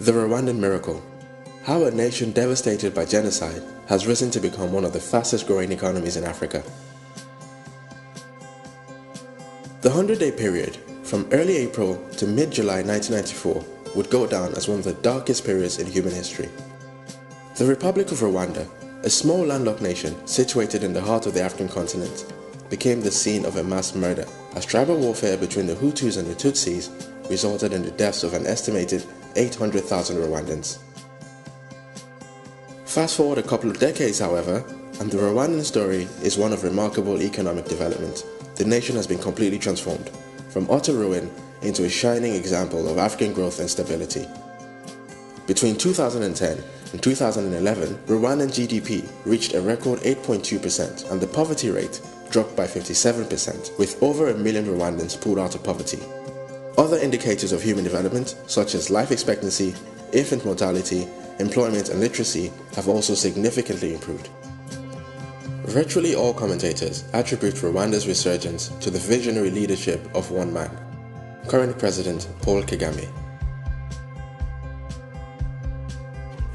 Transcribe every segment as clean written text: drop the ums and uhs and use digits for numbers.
The Rwandan miracle. How a nation devastated by genocide has risen to become one of the fastest growing economies in Africa. The 100-day period, from early April to mid-July 1994, would go down as one of the darkest periods in human history. The Republic of Rwanda, a small landlocked nation situated in the heart of the African continent, became the scene of a mass murder as tribal warfare between the Hutus and the Tutsis resulted in the deaths of an estimated 800,000 Rwandans. Fast forward a couple of decades, however, and the Rwandan story is one of remarkable economic development. The nation has been completely transformed, from utter ruin into a shining example of African growth and stability. Between 2010 and 2011, Rwandan GDP reached a record 8.2% and the poverty rate dropped by 57%, with over 1 million Rwandans pulled out of poverty. Other indicators of human development, such as life expectancy, infant mortality, employment and literacy, have also significantly improved. Virtually all commentators attribute Rwanda's resurgence to the visionary leadership of one man, current President Paul Kagame.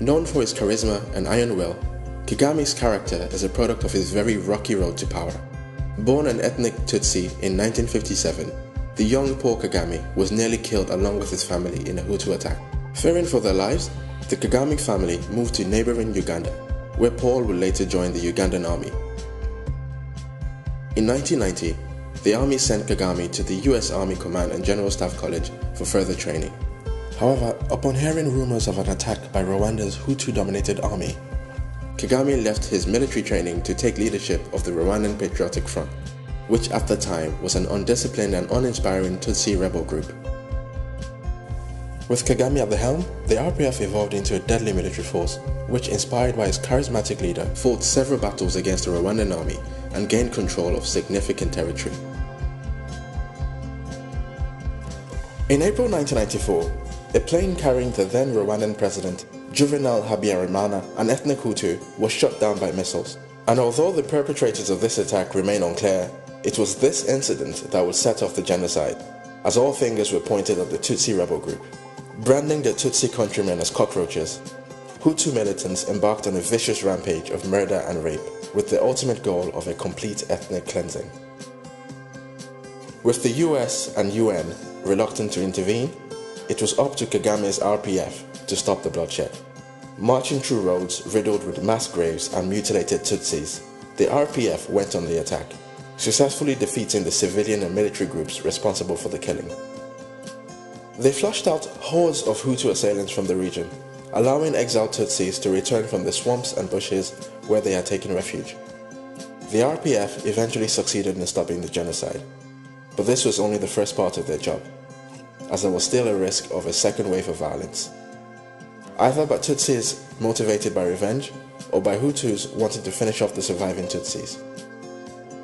Known for his charisma and iron will, Kagame's character is a product of his very rocky road to power. Born an ethnic Tutsi in 1957, the young Paul Kagame was nearly killed along with his family in a Hutu attack. Fearing for their lives, the Kagame family moved to neighboring Uganda, where Paul would later join the Ugandan army. In 1990, the army sent Kagame to the US Army Command and General Staff College for further training. However, upon hearing rumors of an attack by Rwanda's Hutu-dominated army, Kagame left his military training to take leadership of the Rwandan Patriotic Front, which at the time was an undisciplined and uninspiring Tutsi rebel group. With Kagame at the helm, the RPF evolved into a deadly military force, which, inspired by his charismatic leader, fought several battles against the Rwandan army and gained control of significant territory. In April 1994, a plane carrying the then Rwandan president, Juvenal Habyarimana, an ethnic Hutu, was shot down by missiles. And although the perpetrators of this attack remain unclear, it was this incident that would set off the genocide, as all fingers were pointed at the Tutsi rebel group. Branding the Tutsi countrymen as cockroaches, Hutu militants embarked on a vicious rampage of murder and rape, with the ultimate goal of a complete ethnic cleansing. With the US and UN reluctant to intervene, it was up to Kagame's RPF to stop the bloodshed. Marching through roads riddled with mass graves and mutilated Tutsis, the RPF went on the attack, successfully defeating the civilian and military groups responsible for the killing. They flushed out hordes of Hutu assailants from the region, allowing exiled Tutsis to return from the swamps and bushes where they had taken refuge. The RPF eventually succeeded in stopping the genocide, but this was only the first part of their job, as there was still a risk of a second wave of violence, either by Tutsis motivated by revenge or by Hutus wanting to finish off the surviving Tutsis.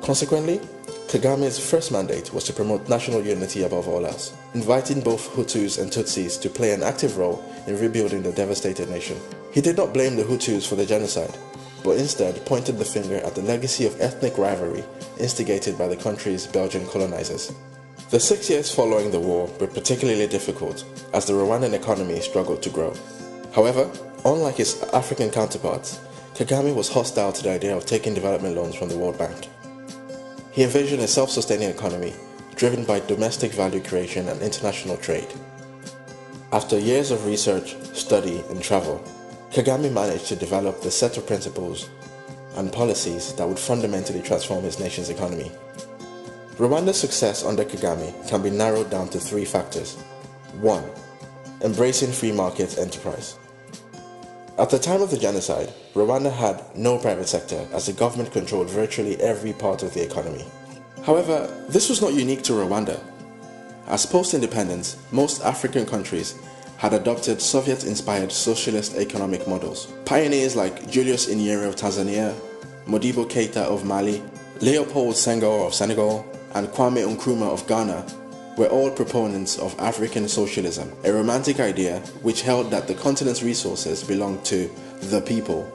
Consequently, Kagame's first mandate was to promote national unity above all else, inviting both Hutus and Tutsis to play an active role in rebuilding the devastated nation. He did not blame the Hutus for the genocide, but instead pointed the finger at the legacy of ethnic rivalry instigated by the country's Belgian colonizers. The 6 years following the war were particularly difficult as the Rwandan economy struggled to grow. However, unlike his African counterparts, Kagame was hostile to the idea of taking development loans from the World Bank. He envisioned a self-sustaining economy driven by domestic value creation and international trade. After years of research, study, and travel, Kagame managed to develop the set of principles and policies that would fundamentally transform his nation's economy. Rwanda's success under Kagame can be narrowed down to 3 factors. 1. Embracing free market enterprise. At the time of the genocide, Rwanda had no private sector as the government controlled virtually every part of the economy. However, this was not unique to Rwanda. As post-independence, most African countries had adopted Soviet-inspired socialist economic models. Pioneers like Julius Nyerere of Tanzania, Modibo Keita of Mali, Leopold Senghor of Senegal, and Kwame Nkrumah of Ghana were all proponents of African socialism, a romantic idea which held that the continent's resources belonged to the people,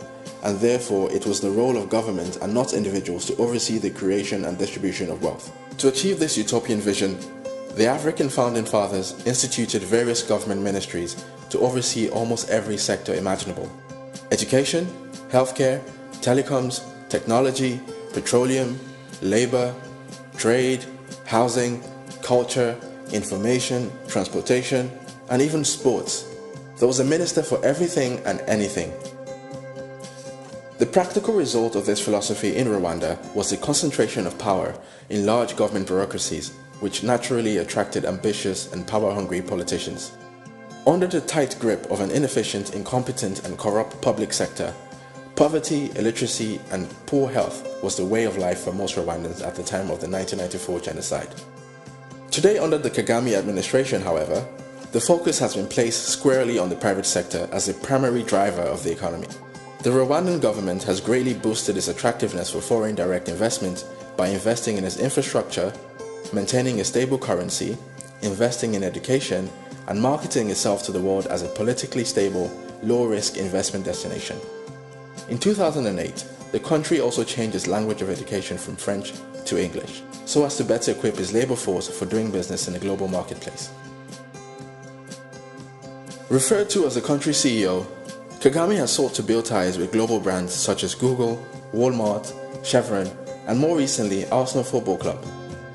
and therefore it was the role of government and not individuals to oversee the creation and distribution of wealth. To achieve this utopian vision, The African founding fathers instituted various government ministries to oversee almost every sector imaginable: education, healthcare, telecoms, technology, petroleum, labor, trade, housing, culture, information, transportation, and even sports. There was a minister for everything and anything. The practical result of this philosophy in Rwanda was the concentration of power in large government bureaucracies, which naturally attracted ambitious and power-hungry politicians. Under the tight grip of an inefficient, incompetent, and corrupt public sector, poverty, illiteracy, and poor health was the way of life for most Rwandans at the time of the 1994 genocide. Today, under the Kagame administration, however, the focus has been placed squarely on the private sector as the primary driver of the economy. The Rwandan government has greatly boosted its attractiveness for foreign direct investment by investing in its infrastructure, maintaining a stable currency, investing in education, and marketing itself to the world as a politically stable, low-risk investment destination. In 2008, the country also changed its language of education from French to English, so as to better equip its labor force for doing business in a global marketplace. Referred to as the country's CEO, Kagame has sought to build ties with global brands such as Google, Walmart, Chevron, and more recently, Arsenal Football Club.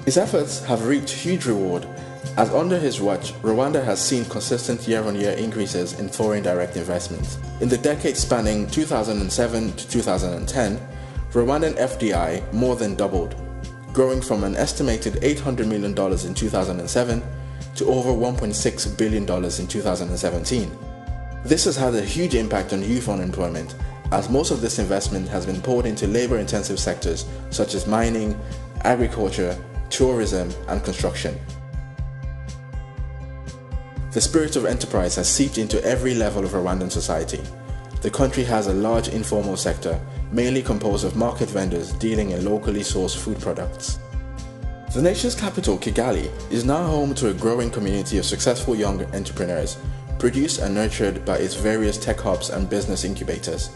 His efforts have reaped huge reward, as under his watch, Rwanda has seen consistent year-on-year increases in foreign direct investments. In the decade spanning 2007 to 2010, Rwandan FDI more than doubled, growing from an estimated $800 million in 2007 to over $1.6 billion in 2017. This has had a huge impact on youth unemployment, as most of this investment has been poured into labor-intensive sectors such as mining, agriculture, tourism, and construction. The spirit of enterprise has seeped into every level of Rwandan society. The country has a large informal sector, mainly composed of market vendors dealing in locally sourced food products. The nation's capital, Kigali, is now home to a growing community of successful young entrepreneurs, produced and nurtured by its various tech hubs and business incubators.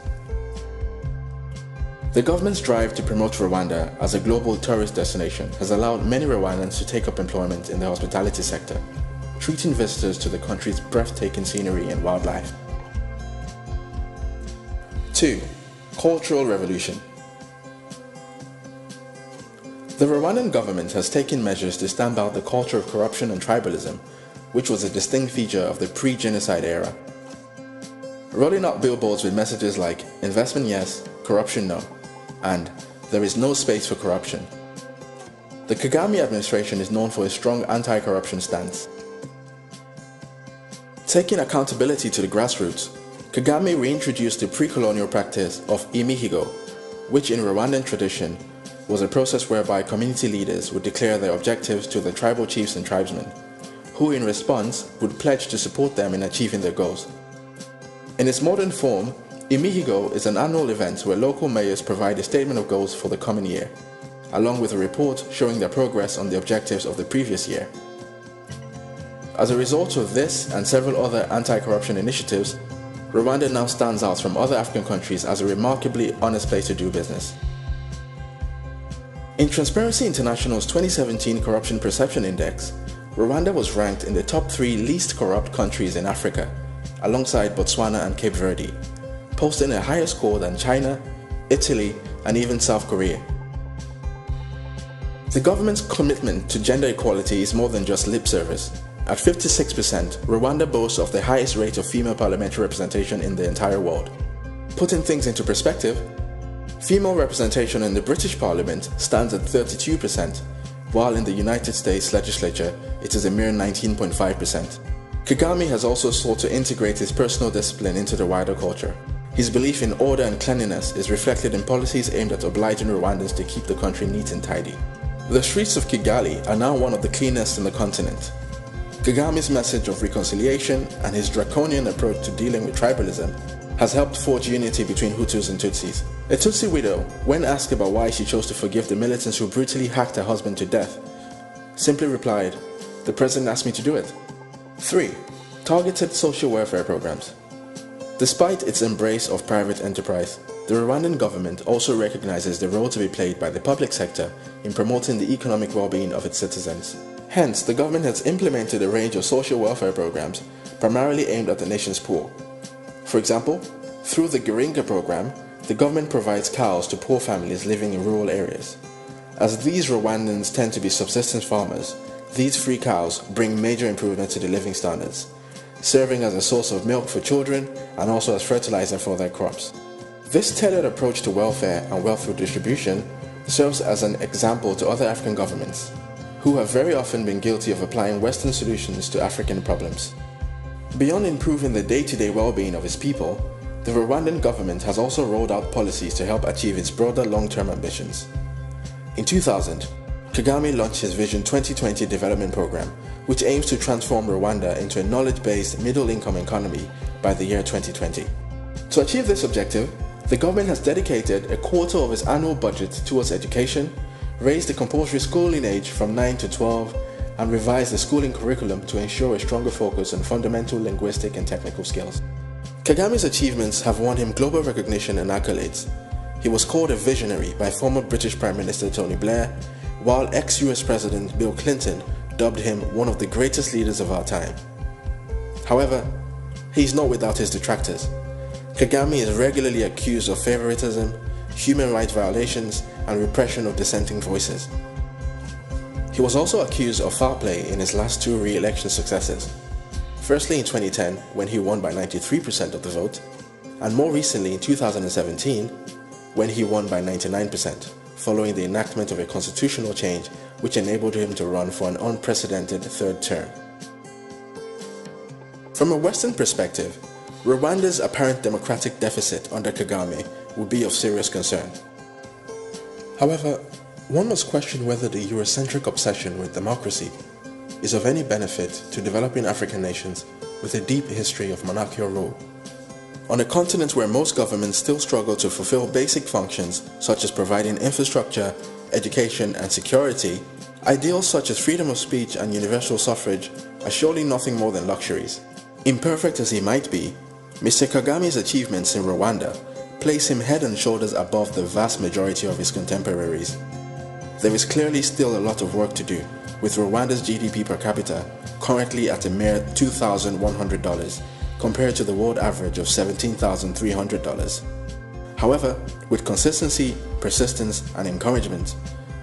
The government's drive to promote Rwanda as a global tourist destination has allowed many Rwandans to take up employment in the hospitality sector, treating visitors to the country's breathtaking scenery and wildlife. 2. Cultural Revolution. The Rwandan government has taken measures to stamp out the culture of corruption and tribalism, which was a distinct feature of the pre-genocide era. Rolling out billboards with messages like "Investment yes, corruption no," and "There is no space for corruption." The Kagame administration is known for a strong anti-corruption stance. Taking accountability to the grassroots, Kagame reintroduced the pre-colonial practice of imihigo, which in Rwandan tradition was a process whereby community leaders would declare their objectives to the tribal chiefs and tribesmen, who in response would pledge to support them in achieving their goals. In its modern form, imihigo is an annual event where local mayors provide a statement of goals for the coming year, along with a report showing their progress on the objectives of the previous year. As a result of this and several other anti-corruption initiatives, Rwanda now stands out from other African countries as a remarkably honest place to do business. In Transparency International's 2017 Corruption Perception Index, Rwanda was ranked in the top 3 least corrupt countries in Africa, alongside Botswana and Cape Verde, posting a higher score than China, Italy, and even South Korea. The government's commitment to gender equality is more than just lip service. At 56%, Rwanda boasts of the highest rate of female parliamentary representation in the entire world. Putting things into perspective, female representation in the British Parliament stands at 32%, while in the United States legislature it is a mere 19.5%. Kagame has also sought to integrate his personal discipline into the wider culture. His belief in order and cleanliness is reflected in policies aimed at obliging Rwandans to keep the country neat and tidy. The streets of Kigali are now one of the cleanest in the continent. Kagame's message of reconciliation and his draconian approach to dealing with tribalism has helped forge unity between Hutus and Tutsis. A Tutsi widow, when asked about why she chose to forgive the militants who brutally hacked her husband to death, simply replied, "The president asked me to do it." 3. Targeted social welfare programs. Despite its embrace of private enterprise, the Rwandan government also recognizes the role to be played by the public sector in promoting the economic well-being of its citizens. Hence, the government has implemented a range of social welfare programs primarily aimed at the nation's poor. For example, through the Giringa program, the government provides cows to poor families living in rural areas. As these Rwandans tend to be subsistence farmers, these free cows bring major improvement to the living standards, serving as a source of milk for children and also as fertilizer for their crops. This tailored approach to welfare and wealth redistribution serves as an example to other African governments, who have very often been guilty of applying Western solutions to African problems. Beyond improving the day-to-day well-being of its people, the Rwandan government has also rolled out policies to help achieve its broader long-term ambitions. In 2000, Kagame launched his Vision 2020 development program, which aims to transform Rwanda into a knowledge-based middle-income economy by the year 2020. To achieve this objective, the government has dedicated a quarter of its annual budget towards education, raised the compulsory schooling age from 9 to 12, and revised the schooling curriculum to ensure a stronger focus on fundamental linguistic and technical skills. Kagame's achievements have won him global recognition and accolades. He was called a visionary by former British Prime Minister Tony Blair, while ex-US President Bill Clinton dubbed him one of the greatest leaders of our time. However, he's not without his detractors. Kagame is regularly accused of favoritism, human rights violations, and repression of dissenting voices. He was also accused of foul play in his last two re-election successes. Firstly in 2010, when he won by 93% of the vote, and more recently in 2017, when he won by 99%, following the enactment of a constitutional change which enabled him to run for an unprecedented third term. From a Western perspective, Rwanda's apparent democratic deficit under Kagame would be of serious concern. However, one must question whether the Eurocentric obsession with democracy is of any benefit to developing African nations with a deep history of monarchical rule. On a continent where most governments still struggle to fulfill basic functions such as providing infrastructure, education, and security, ideals such as freedom of speech and universal suffrage are surely nothing more than luxuries. Imperfect as he might be, Mr. Kagame's achievements in Rwanda place him head and shoulders above the vast majority of his contemporaries. There is clearly still a lot of work to do, with Rwanda's GDP per capita currently at a mere $2,100 compared to the world average of $17,300. However, with consistency, persistence, and encouragement,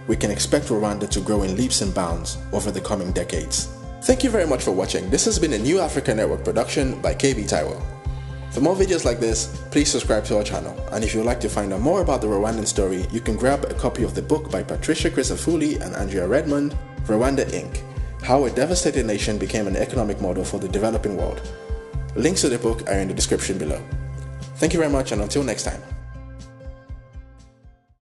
we can expect Rwanda to grow in leaps and bounds over the coming decades. Thank you very much for watching. This has been a New Africa Network production by KB Taiwo. For more videos like this, please subscribe to our channel, and if you would like to find out more about the Rwandan story, you can grab a copy of the book by Patricia Crisafulli and Andrea Redmond, Rwanda Inc., How a Devastated Nation Became an Economic Model for the Developing World. Links to the book are in the description below. Thank you very much, and until next time.